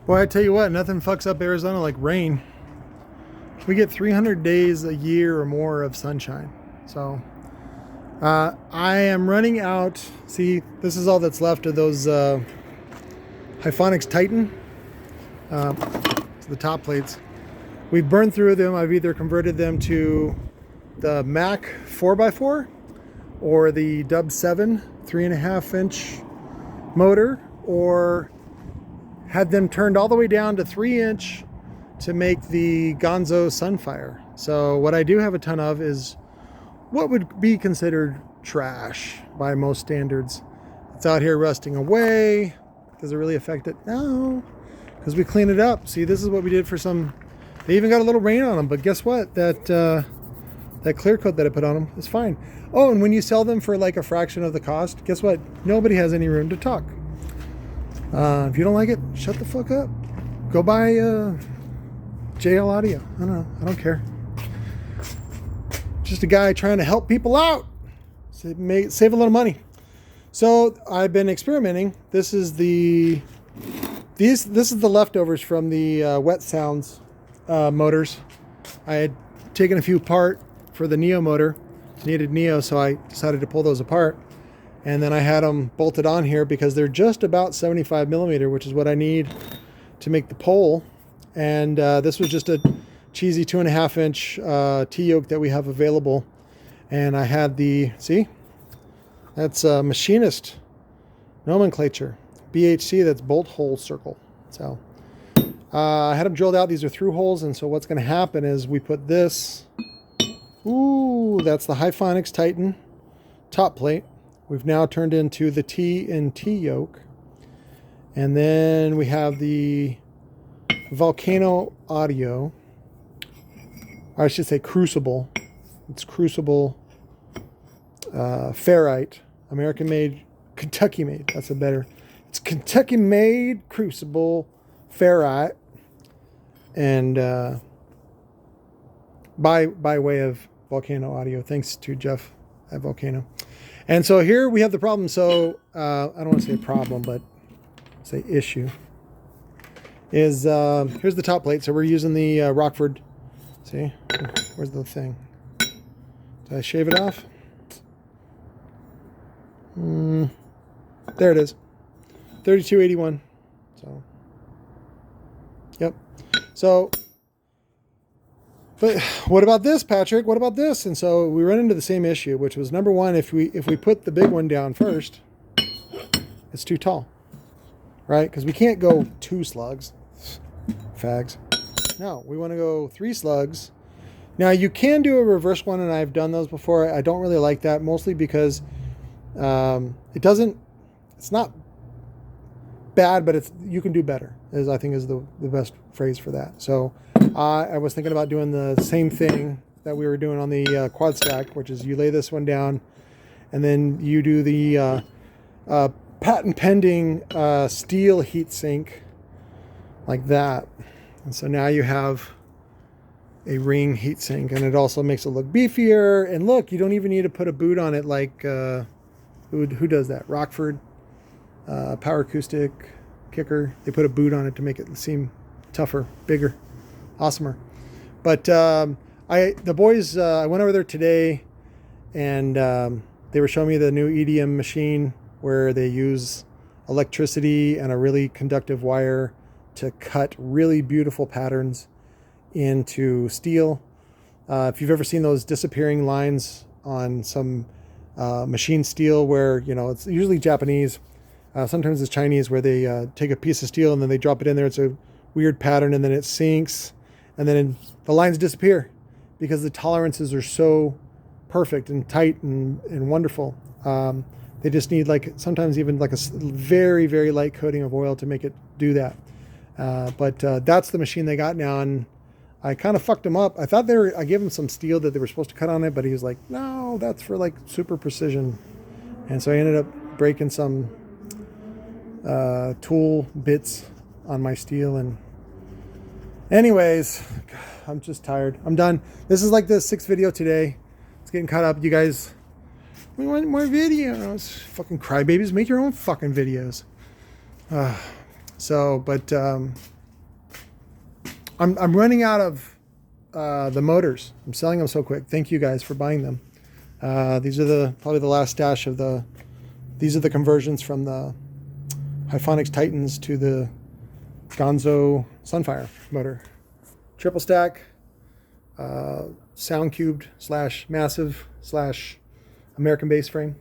Boy, I tell you what, nothing fucks up Arizona like rain. We get 300 days a year or more of sunshine. So I am running out. See, this is all that's left of those Hyphonics Titan, the top plates. We've burned through them. I've either converted them to the Mac 4x4 or the Dub 7 3.5 inch motor, or had them turned all the way down to 3 inch to make the GONZO Sunfire. So what I do have a ton of is what would be considered trash by most standards. It's out here rusting away. Does it really affect it? No, because we clean it up. See, this is what we did for some. They even got a little rain on them, but guess what? That clear coat that I put on them is fine. Oh, and when you sell them for like a fraction of the cost, guess what? Nobody has any room to talk. If you don't like it, shut the fuck up. Go buy JL Audio. I don't know. I don't care. Just a guy trying to help people out. Save a little money. So I've been experimenting. This is the leftovers from the Wet Sounds motors. I had taken a few apart for the Neo motor. Needed Neo, so I decided to pull those apart. And then I had them bolted on here because they're just about 75 millimeter, which is what I need to make the pole. And this was just a cheesy 2.5 inch T-yoke that we have available. And I had the, see, that's machinist nomenclature. BHC, that's bolt hole circle. So I had them drilled out. These are through holes. And so what's going to happen is we put this, ooh, that's the Hyphonics Titan top plate. We've now turned into the T and T yoke. And then we have the Volcano Audio. Or I should say Crucible. It's Crucible Ferrite. American made, Kentucky made. That's a better. It's Kentucky made Crucible Ferrite. And by way of Volcano Audio. Thanks to Jeff at Volcano. And so here we have the problem. So I don't want to say a problem, but say issue. Is here's the top plate. So we're using the Rockford. See, where's the thing? Did I shave it off? There it is. 3281. So, yep. So, but what about this, Patrick? What about this? And so we run into the same issue, which was number one, if we put the big one down first, it's too tall, right? Because we can't go 2 slugs, fags. No, we want to go 3 slugs. Now you can do a reverse one, and I've done those before. I don't really like that, mostly because it's not bad, but you can do better, I think is the best phrase for that. So I was thinking about doing the same thing that we were doing on the quad stack, which is you lay this one down and then you do the patent pending steel heat sink like that. And so now you have a ring heat sink, and it also makes it look beefier. And look, you don't even need to put a boot on it like who does that? Rockford, Power Acoustic, Kicker. They put a boot on it to make it seem tougher, bigger, awesomer. But the boys, I went over there today, and they were showing me the new EDM machine where they use electricity and a really conductive wire to cut really beautiful patterns into steel. If you've ever seen those disappearing lines on some machine steel where, you know, it's usually Japanese, sometimes it's Chinese, where they take a piece of steel and then they drop it in there. It's a weird pattern, and then it sinks, and then the lines disappear because the tolerances are so perfect and tight and wonderful. They just need sometimes even a very, very light coating of oil to make it do that. But that's the machine they got now, and I kind of fucked him up. I thought I gave him some steel that they were supposed to cut on it, but he was like, no, that's for super precision. And so I ended up breaking some tool bits on my steel. And anyways, I'm just tired. I'm done. This is like the 6th video today. It's getting caught up. You guys, we want more videos. Fucking crybabies, make your own fucking videos. But I'm running out of the motors. I'm selling them so quick. Thank you guys for buying them. These are probably the last stash of these are the conversions from the Hyphonics Titans to the GONZO Sunfire motor. Triple stack, sound cubed / massive / American base frame.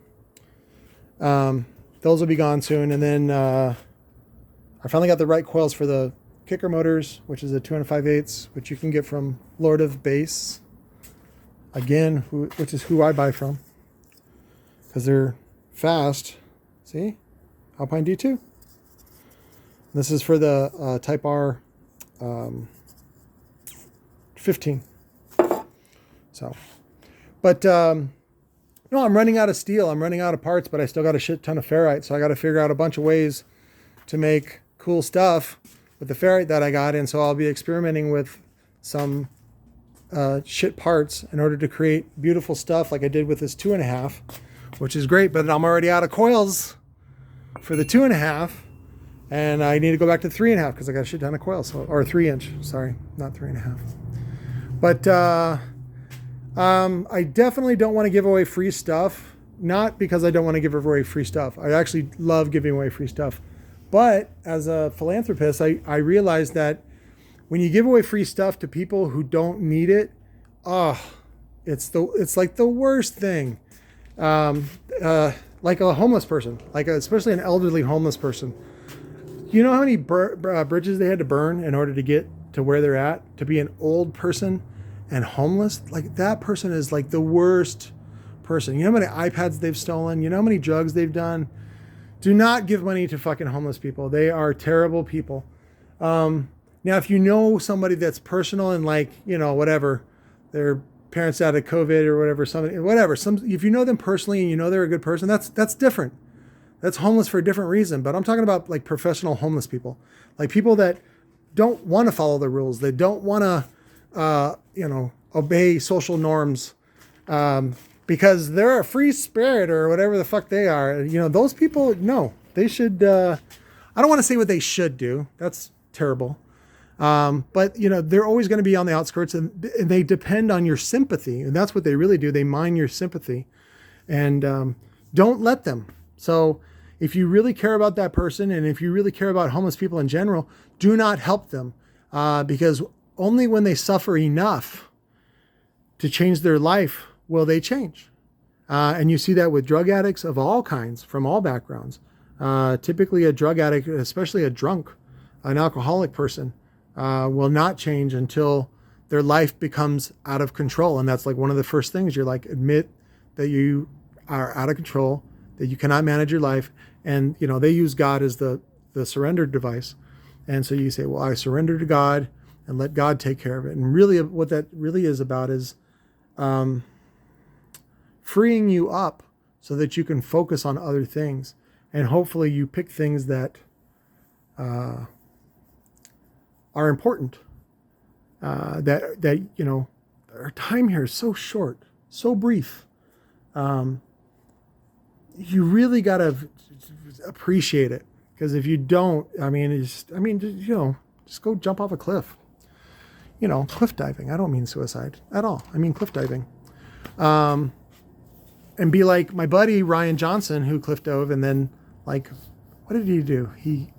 Those will be gone soon. And then I finally got the right coils for the kicker motors, which is a 2 5/8, which you can get from Lord of Bass. Again, which is who I buy from, because they're fast. See, Alpine D2. This is for the Type R 15. So, but no, I'm running out of steel. I'm running out of parts, but I still got a shit ton of ferrite. So I got to figure out a bunch of ways to make cool stuff with the ferrite that I got. And so I'll be experimenting with some shit parts in order to create beautiful stuff like I did with this 2.5, which is great, but I'm already out of coils for the 2.5, and I need to go back to 3.5 because I got a shit ton of coils. So, or 3-inch, sorry, not 3.5. But I definitely don't want to give away free stuff. Not because I don't want to give away free stuff. I actually love giving away free stuff. But as a philanthropist, I realized that when you give away free stuff to people who don't need it, it's like the worst thing. Like a homeless person, especially an elderly homeless person. You know how many bridges they had to burn in order to get to where they're at, to be an old person and homeless? Like, that person is like the worst person. You know how many iPads they've stolen? You know how many drugs they've done? Do not give money to fucking homeless people. They are terrible people. Now, if you know somebody that's personal and whatever, their parents died of COVID or whatever, if you know them personally and you know they're a good person, that's different. That's homeless for a different reason. But I'm talking about like professional homeless people, like people that don't want to follow the rules. They don't want to, obey social norms, because they're a free spirit or whatever the fuck they are. Those people, no, they should, I don't want to say what they should do. That's terrible. But they're always going to be on the outskirts, and they depend on your sympathy. And that's what they really do. They mine your sympathy, and, don't let them. So if you really care about that person, and if you really care about homeless people in general, do not help them, because only when they suffer enough to change their life will they change. And you see that with drug addicts of all kinds, from all backgrounds. Typically a drug addict, especially a drunk, an alcoholic person, will not change until their life becomes out of control. And that's like one of the first things. You're like, admit that you are out of control, that you cannot manage your life. And, they use God as the surrender device. And so you say, well, I surrender to God and let God take care of it. And really what that really is about is freeing you up so that you can focus on other things. And hopefully you pick things that are important. That our time here is so short, so brief. You really got to appreciate it, because if you don't, just go jump off a cliff. Cliff diving. I don't mean suicide at all. I mean cliff diving. And be like my buddy Ryan Johnson, who cliff dove, and then what did he do? He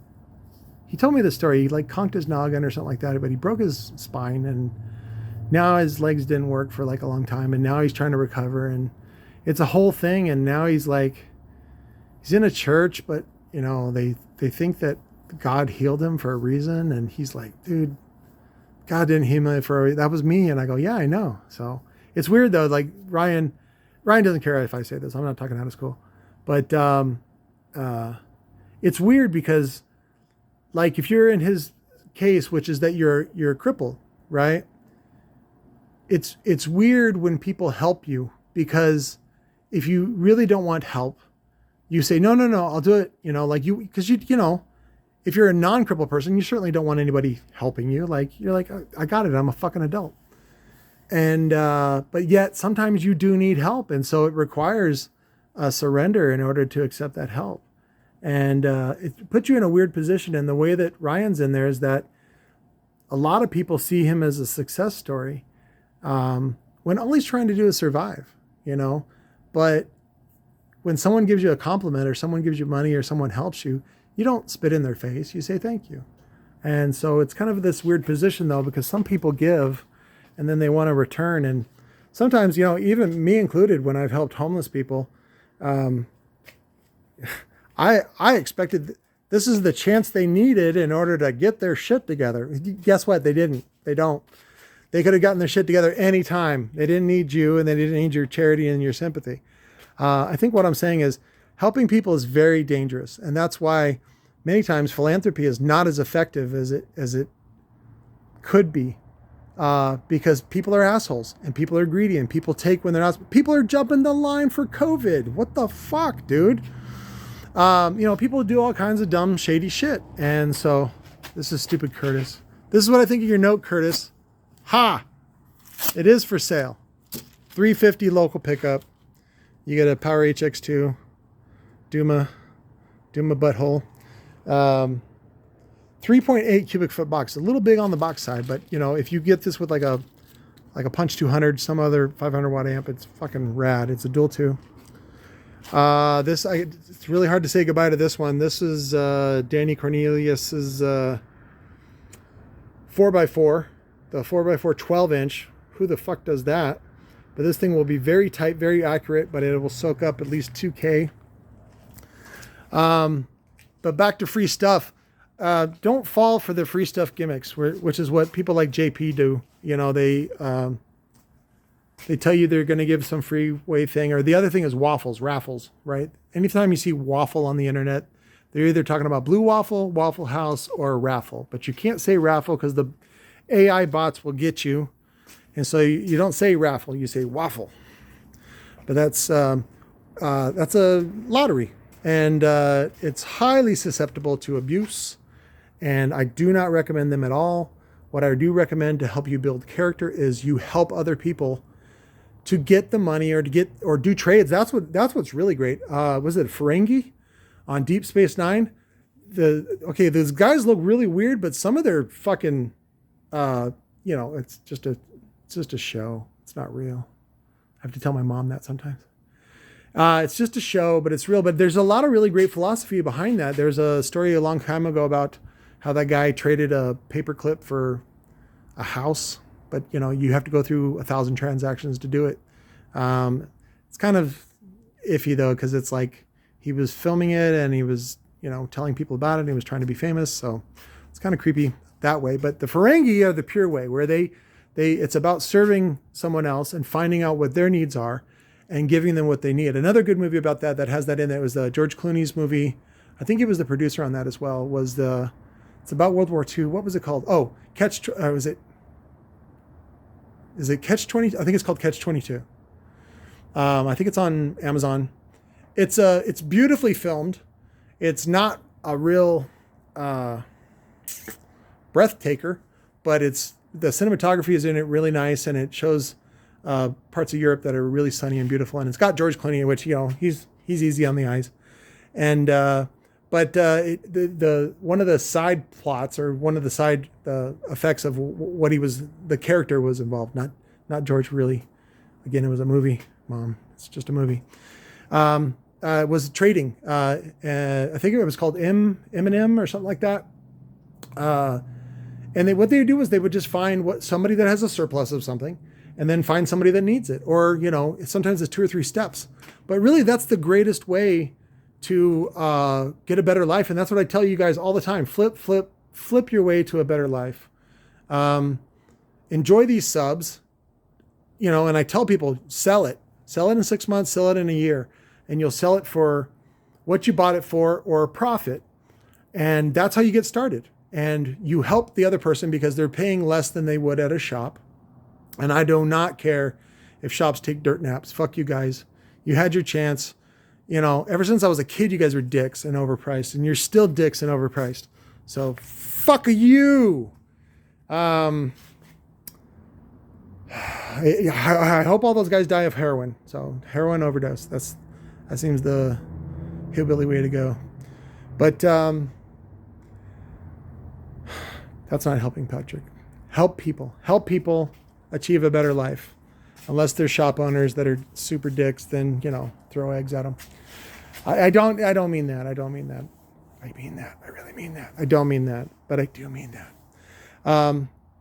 told me the story. He conked his noggin or something like that, but he broke his spine, and now his legs didn't work for a long time, and now he's trying to recover, and it's a whole thing. And now he's in a church, but they think that God healed him for a reason, and he's like, dude, God didn't heal me that was me. And I go, yeah, I know. So it's weird though. Like Ryan doesn't care if I say this. I'm not talking out of school, but it's weird because if you're in his case, which is that you're crippled, right? It's weird when people help you, because if you really don't want help, you say, no, I'll do it. Because if you're a non-crippled person, you certainly don't want anybody helping you. You're like, I got it. I'm a fucking adult. And, but yet sometimes you do need help. And so it requires a surrender in order to accept that help. And, it puts you in a weird position. And the way that Ryan's in there is that a lot of people see him as a success story, when all he's trying to do is survive, you know. But when someone gives you a compliment or someone gives you money or someone helps you, you don't spit in their face. You say thank you. And so it's kind of this weird position, though, because some people give and then they want to return. And sometimes, you know, even me included, when I've helped homeless people, I expected this is the chance they needed in order to get their shit together. Guess what? They didn't. They don't. They could have gotten their shit together anytime. They didn't need you, and they didn't need your charity and your sympathy. I think what I'm saying is helping people is very dangerous. And that's why many times philanthropy is not as effective as it could be, because people are assholes and people are greedy and people take when they're not. People are jumping the line for COVID. What the fuck, dude? You know, people do all kinds of dumb, shady shit. And so this is stupid, Curtis. This is what I think of your note, Curtis. Ha! It is for sale. $350 local pickup. You get a Power HX2, Duma butthole. 3.8 cubic foot box. A little big on the box side, but you know, if you get this with like a Punch 200, some other 500 watt amp, it's fucking rad. It's a dual 2. It's really hard to say goodbye to this one. This is Danny Cornelius's 4x4, the 4x4 12-inch. Who the fuck does that? But this thing will be very tight, very accurate, but it will soak up at least 2K. But back to free stuff. Don't fall for the free stuff gimmicks, which is what people like JP do. You know, they tell you they're going to give some freeway thing. Or the other thing is raffles, right? Anytime you see waffle on the internet, they're either talking about Blue Waffle, Waffle House, or raffle. But you can't say raffle because the AI bots will get you. And so you don't say raffle, you say waffle. But that's a lottery. And it's highly susceptible to abuse. And I do not recommend them at all. What I do recommend to help you build character is you help other people to get the money or do trades. That's what's really great. Was it Ferengi on Deep Space Nine? Those guys look really weird, but some of their fucking, it's just a show. It's not real. I have to tell my mom that sometimes. It's just a show, but it's real. But there's a lot of really great philosophy behind that. There's a story a long time ago about how that guy traded a paperclip for a house, but you know, you have to go through 1,000 transactions to do it. It's kind of iffy though, because it's like he was filming it and he was, you know, telling people about it and he was trying to be famous. So it's kind of creepy that way. But the Ferengi are the pure way, where it's about serving someone else and finding out what their needs are and giving them what they need. Another good movie about that has that in it was George Clooney's movie. I think he was the producer on that as well. It's about World War II. What was it called? Oh, is it Catch 20? I think it's called Catch 22. I think it's on Amazon. It's beautifully filmed. It's not a real breathtaker, but the cinematography is in it really nice, and it shows parts of Europe that are really sunny and beautiful. And it's got George Clooney, which, you know, he's easy on the eyes. And one of the side plots, or one of the side effects of what the character was involved, not George really. Again, it was a movie, Mom. It's just a movie. Was trading. I think it was called M&M or something like that. And what they would do is they would just find somebody that has a surplus of something, and then find somebody that needs it. Or, you know, sometimes it's 2 or 3 steps. But really, that's the greatest way to get a better life. And that's what I tell you guys all the time. Flip your way to a better life. Enjoy these subs, you know, and I tell people, sell it in 6 months, sell it in a year, and you'll sell it for what you bought it for or profit. And that's how you get started. And you help the other person because they're paying less than they would at a shop. And I do not care if shops take dirt naps. Fuck you guys. You had your chance. You know, ever since I was a kid, you guys were dicks and overpriced, and you're still dicks and overpriced. So fuck you. I hope all those guys die of heroin. So heroin overdose. That seems the hillbilly way to go. But that's not helping, Patrick. help people achieve a better life. Unless they're shop owners that are super dicks, then, you know, throw eggs at them. I don't mean that. I don't mean that. I mean that. I really mean that. I don't mean that, but I do mean that.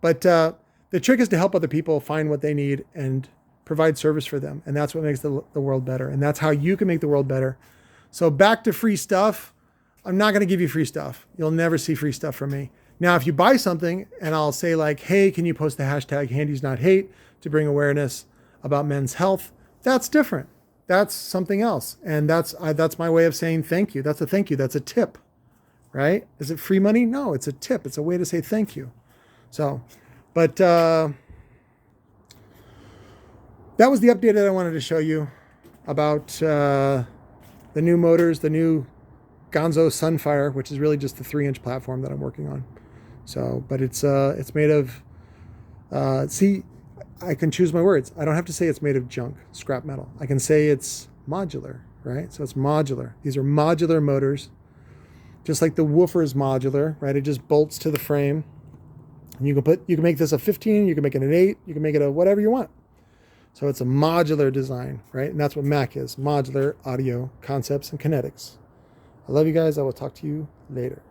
But the trick is to help other people find what they need and provide service for them. And that's what makes the world better. And that's how you can make the world better. So back to free stuff. I'm not going to give you free stuff. You'll never see free stuff from me. Now, if you buy something and I'll say like, hey, can you post the hashtag Handy's Not Hate to bring awareness about men's health? That's different. That's something else. And that's my way of saying thank you. That's a thank you. That's a tip, right? Is it free money? No, it's a tip. It's a way to say thank you. So, but that was the update that I wanted to show you about the new motors, the new GONZO Sunfire, which is really just the 3-inch platform that I'm working on. So, but it's made of, see, I can choose my words. I don't have to say it's made of junk, scrap metal. I can say it's modular, right? So it's modular. These are modular motors, just like the woofer is modular, right? It just bolts to the frame. And you can make this a 15, you can make it an 8, you can make it a whatever you want. So it's a modular design, right? And that's what Mac is, modular audio concepts and kinetics. I love you guys. I will talk to you later.